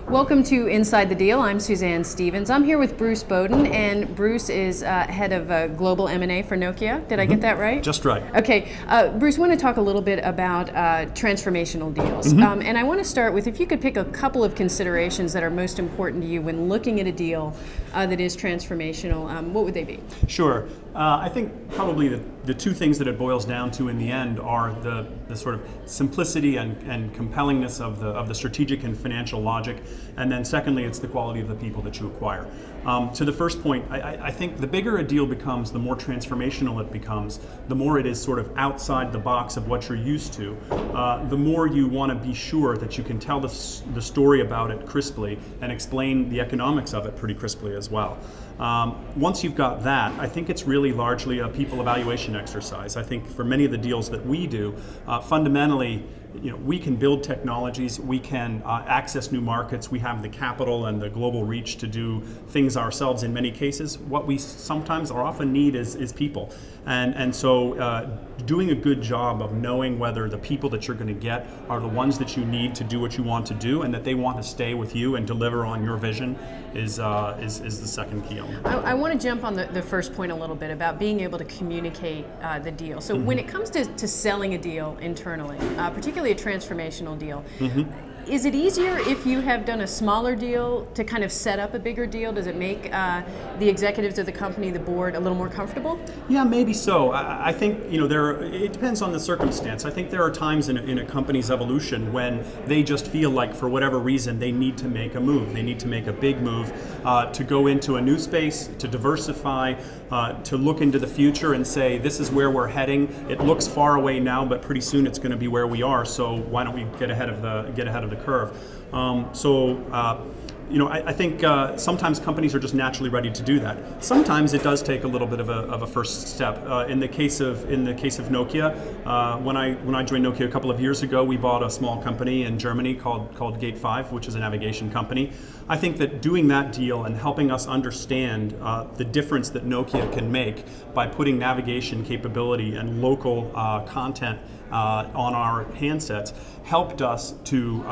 Welcome to Inside the Deal. I'm Suzanne Stevens. I'm here with Bruce Bowden, and Bruce is head of global M&A for Nokia. Did I get that right? Just right. Okay. Bruce, I want to talk a little bit about transformational deals. And I want to start with, if you could pick a couple of considerations that are most important to you when looking at a deal that is transformational, what would they be? Sure. I think probably the two things that it boils down to in the end are the sort of simplicity and compellingness of the strategic and financial logic, and then secondly, it's the quality of the people that you acquire. To the first point, I think the bigger a deal becomes, the more transformational it becomes, the more it is sort of outside the box of what you're used to, the more you want to be sure that you can tell the story about it crisply and explain the economics of it pretty crisply as well. Once you've got that, I think it's really largely a people evaluation exercise. I think for many of the deals that we do, fundamentally, we can build technologies, we can access new markets, we have the capital and the global reach to do things ourselves in many cases. What we sometimes or often need is people. And so doing a good job of knowing whether the people that you're going to get are the ones that you need to do what you want to do and that they want to stay with you and deliver on your vision is the second key element. I want to jump on the first point a little bit about being able to communicate the deal. So when it comes to selling a deal internally, particularly a transformational deal, is it easier if you have done a smaller deal to kind of set up a bigger deal? Does it make the executives of the company, the board, a little more comfortable? Yeah, maybe so. I think it depends on the circumstance. I think there are times in a company's evolution when they just feel like, for whatever reason, they need to make a move. They need to make a big move to go into a new space, to diversify, to look into the future and say, this is where we're heading. It looks far away now, but pretty soon it's going to be where we are. So why don't we get ahead of the curve? I think sometimes companies are just naturally ready to do that. Sometimes it does take a little bit of a first step. In the case of Nokia, when I joined Nokia a couple of years ago, we bought a small company in Germany called Gate 5, which is a navigation company. I think that doing that deal and helping us understand the difference that Nokia can make by putting navigation capability and local content on our handsets helped us to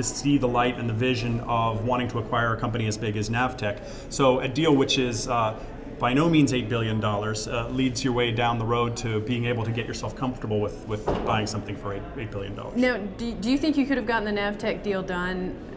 see the light and the vision of wanting to acquire a company as big as Navteq. So a deal which is by no means $8 billion leads your way down the road to being able to get yourself comfortable with buying something for $8 billion. Now, do you think you could have gotten the Navteq deal done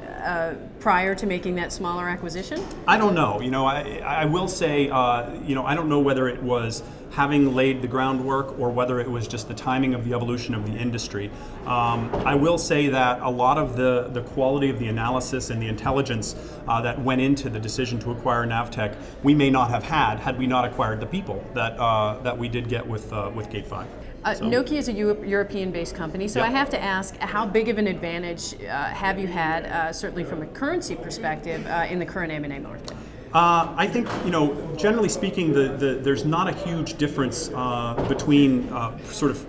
prior to making that smaller acquisition? I don't know. I will say, I don't know whether it was having laid the groundwork or whether it was just the timing of the evolution of the industry. I will say that a lot of the quality of the analysis and the intelligence that went into the decision to acquire Navteq, we may not have had we not acquired the people that we did get with Gate 5. Nokia is a European-based company, so I have to ask, how big of an advantage have you had, certainly from a currency perspective, in the current M&A market? I think, generally speaking, there's not a huge difference between sort of,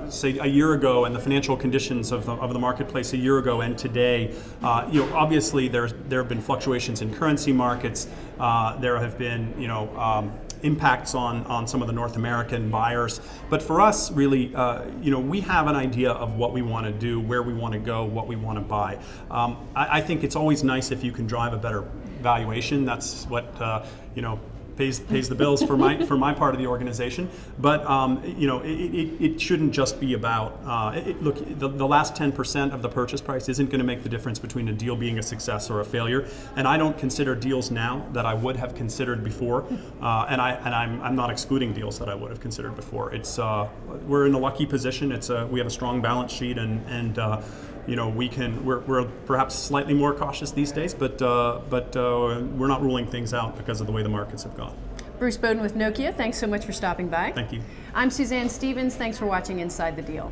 say, a year ago and the financial conditions of the marketplace a year ago and today. Obviously there have been fluctuations in currency markets. There have been, impacts on some of the North American buyers. But for us, really, we have an idea of what we want to do, where we want to go, what we want to buy. I think it's always nice if you can drive a better valuation. That's what pays the bills for my part of the organization. But it shouldn't just be about look. The last 10% of the purchase price isn't going to make the difference between a deal being a success or a failure. And I don't consider deals now that I would have considered before, and I'm not excluding deals that I would have considered before. It's we're in a lucky position. We have a strong balance sheet and. We're perhaps slightly more cautious these days, but we're not ruling things out because of the way the markets have gone. Bruce Bowden with Nokia, thanks so much for stopping by. Thank you. I'm Suzanne Stevens, thanks for watching Inside the Deal.